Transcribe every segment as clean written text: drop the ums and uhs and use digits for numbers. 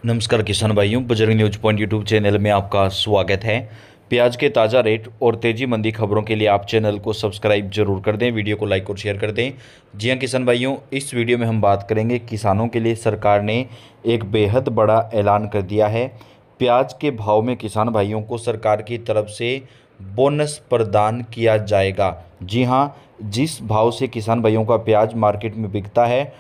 नमस्कार किसान भाइयों, Bajrang news point YouTube channel में आपका स्वागत है। प्याज के ताज़ा रेट और तेज़ी मंदी खबरों के लिए आप चैनल को सब्सक्राइब जरूर कर दें, वीडियो को लाइक और शेयर कर दें। जी हाँ किसान भाइयों, इस वीडियो में हम बात करेंगे किसानों के लिए सरकार ने एक बेहद बड़ा ऐलान कर दिया है। प्याज के भाव में किसान भाइयों को सरकार की तरफ से बोनस प्रदान किया जाएगा। जी हाँ, जिस भाव से किसान भाइयों का प्याज मार्केट में बिकता है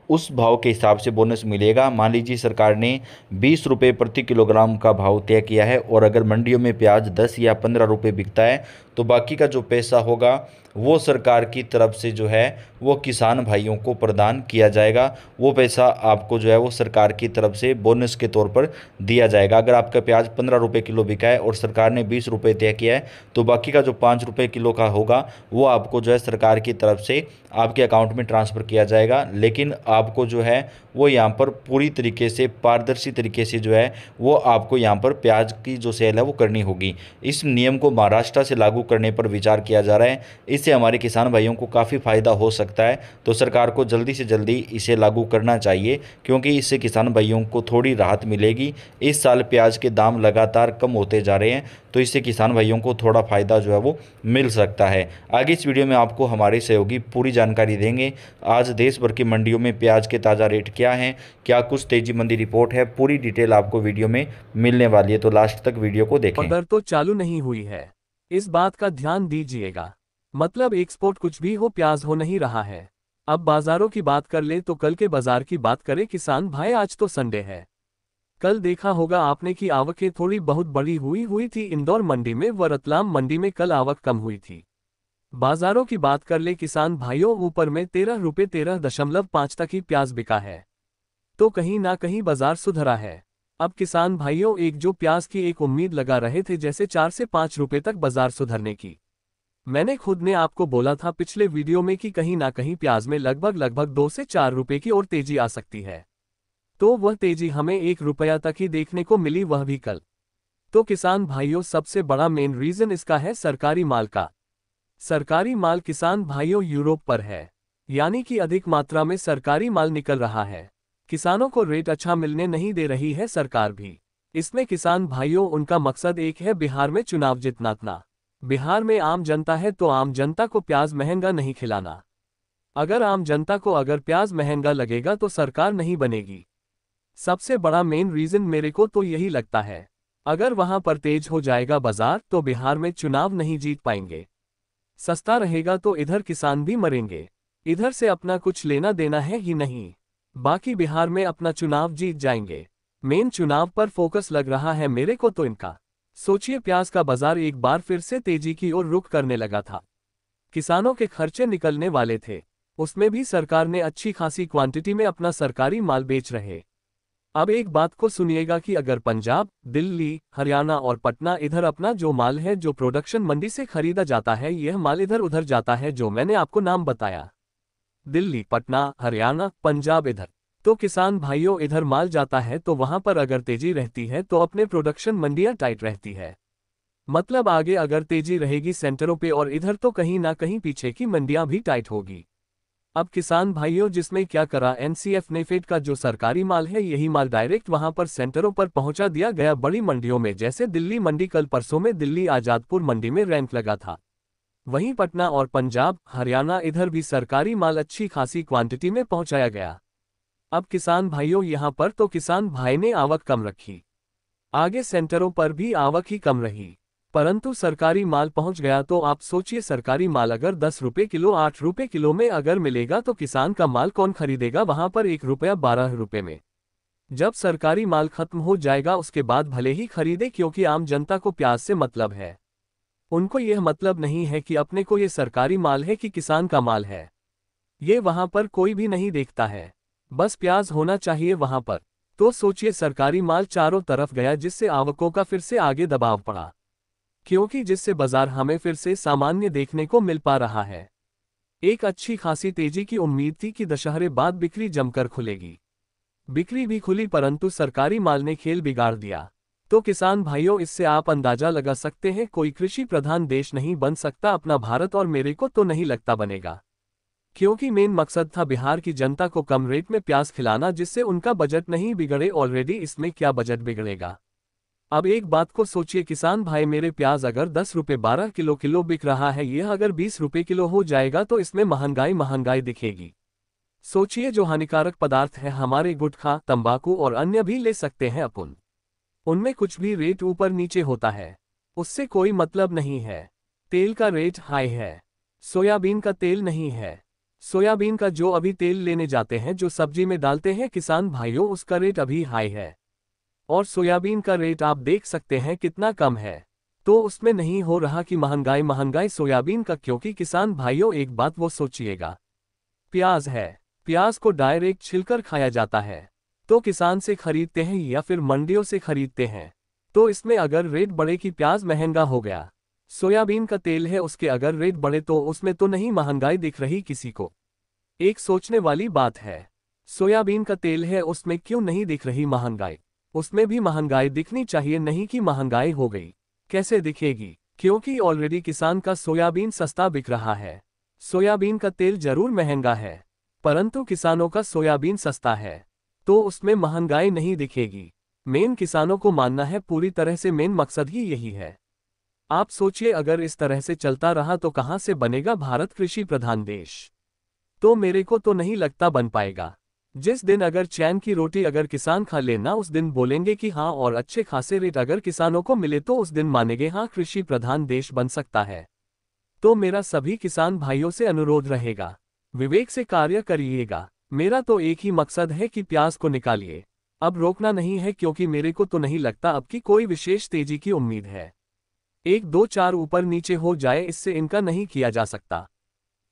उस भाव के हिसाब से बोनस मिलेगा। मान लीजिए सरकार ने 20 रुपये प्रति किलोग्राम का भाव तय किया है और अगर मंडियों में प्याज 10 या 15 रुपये बिकता है तो बाकी का जो पैसा होगा वो सरकार की तरफ से जो है वो किसान भाइयों को प्रदान किया जाएगा। वो पैसा आपको जो है वो सरकार की तरफ से बोनस के तौर पर दिया जाएगा। अगर आपका प्याज 15 रुपये किलो बिका है और सरकार ने 20 रुपये तय किया है तो बाकी का जो 5 रुपये किलो का होगा वो आपको जो है सरकार की तरफ से आपके अकाउंट में ट्रांसफ़र किया जाएगा। लेकिन आपको जो है वो यहाँ पर पूरी तरीके से पारदर्शी तरीके से जो है वो आपको यहाँ पर प्याज की जो सेल है वो करनी होगी। इस नियम को महाराष्ट्र से लागू करने पर विचार किया जा रहा है। इससे हमारे किसान भाइयों को काफ़ी फ़ायदा हो सकता है, तो सरकार को जल्दी से जल्दी इसे लागू करना चाहिए क्योंकि इससे किसान भाइयों को थोड़ी राहत मिलेगी। इस साल प्याज के दाम लगातार कम होते जा रहे हैं, तो इससे किसान भाइयों को थोड़ा फ़ायदा जो है वो मिल सकता है। आगे इस वीडियो में आपको हमारे सहयोगी पूरी जानकारी देंगे। आज देश भर की मंडियों में प्याज के ताज़ा रेट क्या हैं, क्या कुछ तेजी मंदी रिपोर्ट है, पूरी डिटेल आपको वीडियो में मिलने वाली है, तो लास्ट तक वीडियो को देखें। ऑर्डर तो चालू नहीं हुई है, इस बात का ध्यान दीजिएगा। मतलब एक्सपोर्ट कुछ भी हो, प्याज हो नहीं रहा है। अब बाजारों की बात कर ले तो कल के बाजार की बात करें किसान भाई, आज तो संडे है। कल देखा होगा आपने कि आवकें थोड़ी बहुत बड़ी हुई थी इंदौर मंडी में व रतलाम मंडी में कल आवक कम हुई थी। बाजारों की बात कर ले किसान भाइयों, ऊपर में 13 रुपये 13.5 तक ही प्याज बिका है, तो कहीं ना कहीं बाजार सुधरा है। अब किसान भाइयों एक जो प्याज की एक उम्मीद लगा रहे थे जैसे 4 से 5 रुपये तक बाजार सुधरने की, मैंने खुद ने आपको बोला था पिछले वीडियो में कि कहीं ना कहीं प्याज में लगभग 2 से 4 रुपये की और तेजी आ सकती है। तो वह तेजी हमें 1 रुपया तक ही देखने को मिली, वह भी कल। तो किसान भाइयों सबसे बड़ा मेन रीजन इसका है सरकारी माल का। सरकारी माल किसान भाइयों यूरोप पर है, यानी कि अधिक मात्रा में सरकारी माल निकल रहा है। किसानों को रेट अच्छा मिलने नहीं दे रही है सरकार भी। इसमें किसान भाइयों उनका मकसद एक है, बिहार में चुनाव जितना। बिहार में आम जनता है तो आम जनता को प्याज महंगा नहीं खिलाना। अगर आम जनता को अगर प्याज महंगा लगेगा तो सरकार नहीं बनेगी। सबसे बड़ा मेन रीजन मेरे को तो यही लगता है। अगर वहां पर तेज हो जाएगा बाजार तो बिहार में चुनाव नहीं जीत पाएंगे। सस्ता रहेगा तो इधर किसान भी मरेंगे, इधर से अपना कुछ लेना देना है ही नहीं। बाकी बिहार में अपना चुनाव जीत जाएंगे। मेन चुनाव पर फोकस लग रहा है मेरे को तो इनका। सोचिए प्याज का बाजार एक बार फिर से तेजी की ओर रुख करने लगा था। किसानों के खर्चे निकलने वाले थे, उसमें भी सरकार ने अच्छी खासी क्वांटिटी में अपना सरकारी माल बेच रहे। अब एक बात को सुनिएगा कि अगर पंजाब, दिल्ली, हरियाणा और पटना इधर अपना जो माल है जो प्रोडक्शन मंडी से खरीदा जाता है, यह माल इधर उधर जाता है जो मैंने आपको नाम बताया, दिल्ली, पटना, हरियाणा, पंजाब इधर, तो किसान भाइयों इधर माल जाता है तो वहां पर अगर तेजी रहती है तो अपने प्रोडक्शन मंडियां टाइट रहती है। मतलब आगे अगर तेजी रहेगी सेंटरों पे और इधर तो कहीं ना कहीं पीछे की मंडियां भी टाइट होगी। अब किसान भाइयों जिसमें क्या करा, एनसीएफ नेफेड का जो सरकारी माल है यही माल डायरेक्ट वहां पर सेंटरों पर पहुंचा दिया गया बड़ी मंडियों में। जैसे दिल्ली मंडी, कल परसों में दिल्ली आजादपुर मंडी में रैंक लगा था। वहीं पटना और पंजाब, हरियाणा इधर भी सरकारी माल अच्छी खासी क्वांटिटी में पहुंचाया गया। अब किसान भाइयों यहां पर तो किसान भाई ने आवक कम रखी, आगे सेंटरों पर भी आवक ही कम रही, परंतु सरकारी माल पहुंच गया। तो आप सोचिए सरकारी माल अगर 10 रुपये किलो, 8 रुपये किलो में अगर मिलेगा तो किसान का माल कौन खरीदेगा वहां पर 1 रुपया 12 रुपये में। जब सरकारी माल खत्म हो जाएगा उसके बाद भले ही खरीदे, क्योंकि आम जनता को प्याज से मतलब है। उनको यह मतलब नहीं है कि अपने को ये सरकारी माल है कि किसान का माल है, ये वहां पर कोई भी नहीं देखता है। बस प्याज होना चाहिए वहां पर। तो सोचिए सरकारी माल चारों तरफ गया जिससे आवकों का फिर से आगे दबाव पड़ा, क्योंकि जिससे बाजार हमें फिर से सामान्य देखने को मिल पा रहा है। एक अच्छी खासी तेजी की उम्मीद थी कि दशहरे बाद बिक्री जमकर खुलेगी। बिक्री भी खुली परंतु सरकारी माल ने खेल बिगाड़ दिया। तो किसान भाइयों इससे आप अंदाजा लगा सकते हैं कोई कृषि प्रधान देश नहीं बन सकता अपना भारत, और मेरे को तो नहीं लगता बनेगा। क्योंकि मेन मकसद था बिहार की जनता को कम रेट में प्याज खिलाना जिससे उनका बजट नहीं बिगड़े। ऑलरेडी इसमें क्या बजट बिगड़ेगा। अब एक बात को सोचिए किसान भाई, मेरे प्याज अगर 10 रुपये 12 किलो किलो बिक रहा है, यह अगर 20 रुपये किलो हो जाएगा तो इसमें महंगाई महंगाई दिखेगी। सोचिए जो हानिकारक पदार्थ है हमारे गुटखा तंबाकू और अन्य भी ले सकते हैं अपन, उनमें कुछ भी रेट ऊपर नीचे होता है, उससे कोई मतलब नहीं है। तेल का रेट हाई है, सोयाबीन का तेल नहीं है। सोयाबीन का जो अभी तेल लेने जाते हैं जो सब्जी में डालते हैं किसान भाइयों, उसका रेट अभी हाई है और सोयाबीन का रेट आप देख सकते हैं कितना कम है। तो उसमें नहीं हो रहा कि महंगाई महंगाई सोयाबीन का, क्योंकि किसान भाइयों एक बात वो सोचिएगा, प्याज है, प्याज को डायरेक्ट छिलकर खाया जाता है, तो किसान से खरीदते हैं या फिर मंडियों से खरीदते हैं। तो इसमें अगर रेट बढ़े कि प्याज महंगा हो गया, सोयाबीन का तेल है उसके अगर रेट बढ़े तो उसमें तो नहीं महंगाई दिख रही किसी को। एक सोचने वाली बात है, सोयाबीन का तेल है उसमें क्यों नहीं दिख रही महंगाई। उसमें भी महंगाई दिखनी चाहिए, नहीं कि महंगाई हो गई। कैसे दिखेगी, क्योंकि ऑलरेडी किसान का सोयाबीन सस्ता बिक रहा है। सोयाबीन का तेल जरूर महंगा है परंतु किसानों का सोयाबीन सस्ता है, तो उसमें महंगाई नहीं दिखेगी। मेन किसानों को मानना है पूरी तरह से, मेन मकसद ही यही है। आप सोचिए अगर इस तरह से चलता रहा तो कहां से बनेगा भारत कृषि प्रधान देश। तो मेरे को तो नहीं लगता बन पाएगा। जिस दिन अगर चैन की रोटी अगर किसान खा लेना उस दिन बोलेंगे कि हाँ, और अच्छे खासे रेट अगर किसानों को मिले तो उस दिन मानेंगे हाँ कृषि प्रधान देश बन सकता है। तो मेरा सभी किसान भाइयों से अनुरोध रहेगा, विवेक से कार्य करिएगा। मेरा तो एक ही मकसद है कि प्याज को निकालिए, अब रोकना नहीं है, क्योंकि मेरे को तो नहीं लगता अब की कोई विशेष तेजी की उम्मीद है। 1-2-4 ऊपर नीचे हो जाए इससे इनका नहीं किया जा सकता।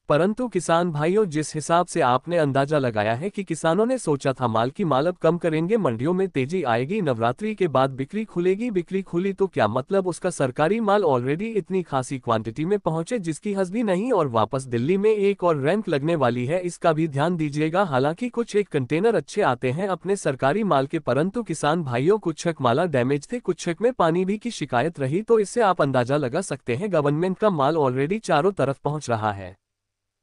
परंतु किसान भाइयों, जिस हिसाब से आपने अंदाजा लगाया है कि किसानों ने सोचा था माल की माल अब कम करेंगे, मंडियों में तेजी आएगी, नवरात्रि के बाद बिक्री खुलेगी, बिक्री खुली तो क्या मतलब उसका सरकारी माल ऑलरेडी इतनी खासी क्वांटिटी में पहुंचे जिसकी हद भी नहीं, और वापस दिल्ली में एक और रैंक लगने वाली है, इसका भी ध्यान दीजिएगा। हालांकि कुछ एक कंटेनर अच्छे आते हैं अपने सरकारी माल के, परंतु किसान भाइयों कुछ एक माला डैमेज थे, कुछ एक में पानी भी की शिकायत रही, तो इससे आप अंदाजा लगा सकते हैं गवर्नमेंट का माल ऑलरेडी चारों तरफ पहुंच रहा है।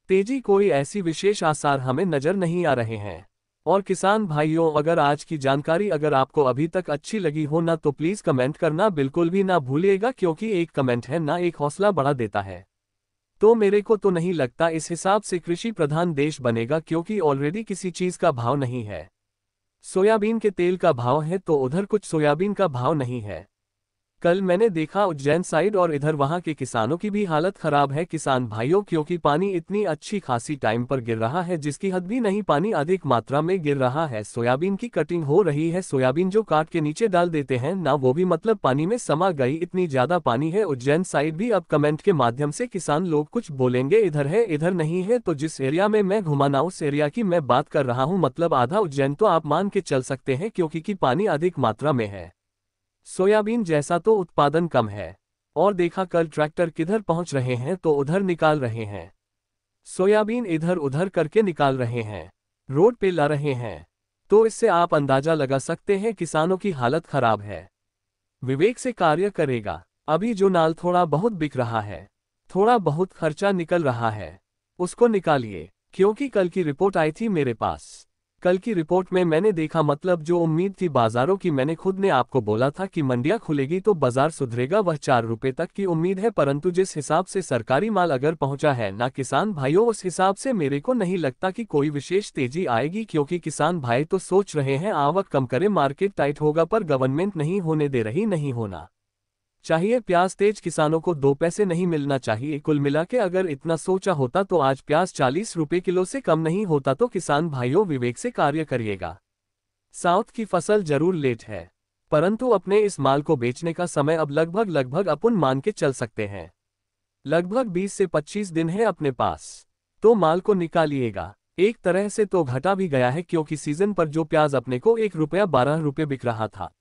तेजी कोई ऐसी विशेष आसार हमें नजर नहीं आ रहे हैं। और किसान भाइयों, अगर आज की जानकारी अगर आपको अभी तक अच्छी लगी हो ना तो प्लीज कमेंट करना बिल्कुल भी ना भूलिएगा, क्योंकि एक कमेंट है ना एक हौसला बढ़ा देता है। तो मेरे को तो नहीं लगता इस हिसाब से कृषि प्रधान देश बनेगा, क्योंकि ऑलरेडी किसी चीज का भाव नहीं है। सोयाबीन के तेल का भाव है तो उधर कुछ सोयाबीन का भाव नहीं है। कल मैंने देखा उज्जैन साइड और इधर वहां के किसानों की भी हालत खराब है किसान भाइयों, क्योंकि पानी इतनी अच्छी खासी टाइम पर गिर रहा है जिसकी हद भी नहीं, पानी अधिक मात्रा में गिर रहा है। सोयाबीन की कटिंग हो रही है, सोयाबीन जो काट के नीचे डाल देते हैं ना, वो भी मतलब पानी में समा गई, इतनी ज्यादा पानी है उज्जैन साइड भी। अब कमेंट के माध्यम से किसान लोग कुछ बोलेंगे, इधर है इधर नहीं है, तो जिस एरिया में मैं घुमाना उस एरिया की मैं बात कर रहा हूँ, मतलब आधा उज्जैन तो आप मान के चल सकते हैं, क्योंकि की पानी अधिक मात्रा में है। सोयाबीन जैसा तो उत्पादन कम है, और देखा कल ट्रैक्टर किधर पहुंच रहे हैं तो उधर निकाल रहे हैं, सोयाबीन इधर उधर करके निकाल रहे हैं, रोड पे ला रहे हैं। तो इससे आप अंदाजा लगा सकते हैं किसानों की हालत खराब है। विवेक से कार्य करेगा। अभी जो नाल थोड़ा बहुत बिक रहा है, थोड़ा बहुत खर्चा निकल रहा है, उसको निकालिए, क्योंकि कल की रिपोर्ट आई थी मेरे पास। कल की रिपोर्ट में मैंने देखा, मतलब जो उम्मीद थी बाजारों की, मैंने खुद ने आपको बोला था कि मंडियां खुलेगी तो बाजार सुधरेगा, वह 4 रुपए तक की उम्मीद है, परंतु जिस हिसाब से सरकारी माल अगर पहुंचा है ना किसान भाइयों, उस हिसाब से मेरे को नहीं लगता कि कोई विशेष तेजी आएगी, क्योंकि किसान भाई तो सोच रहे हैं आवक कम करे, मार्केट टाइट होगा, पर गवर्नमेंट नहीं होने दे रही, नहीं होना चाहिए। प्याज तेज किसानों को 2 पैसे नहीं मिलना चाहिए। कुल मिला के अगर इतना सोचा होता तो आज प्याज 40 रुपए किलो से कम नहीं होता। तो किसान भाइयों विवेक से कार्य करिएगा। साउथ की फसल जरूर लेट है, परंतु अपने इस माल को बेचने का समय अब लगभग अपन मान के चल सकते हैं, लगभग 20 से 25 दिन है अपने पास, तो माल को निकालिएगा। एक तरह से तो घटा भी गया है, क्योंकि सीजन पर जो प्याज अपने को 1 रुपया 12 रुपये बिक रहा था,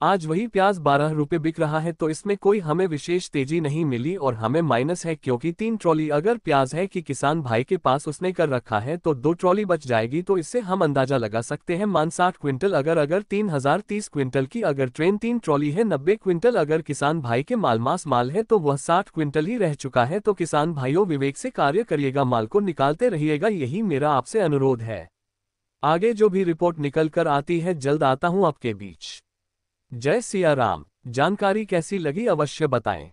आज वही प्याज 12 रुपये बिक रहा है, तो इसमें कोई हमें विशेष तेजी नहीं मिली और हमें माइनस है, क्योंकि 3 ट्रॉली अगर प्याज है कि किसान भाई के पास उसने कर रखा है तो 2 ट्रॉली बच जाएगी। तो इससे हम अंदाजा लगा सकते हैं मान 60 क्विंटल। अगर 3030 क्विंटल की अगर ट्रेन 3 ट्रॉली है 90 क्विंटल अगर किसान भाई के मास माल है तो वह 60 क्विंटल ही रह चुका है। तो किसान भाइयों विवेक से कार्य करिएगा, माल को निकालते रहिएगा, यही मेरा आपसे अनुरोध है। आगे जो भी रिपोर्ट निकल कर आती है जल्द आता हूं आपके बीच। जय सिया राम। जानकारी कैसी लगी अवश्य बताएं।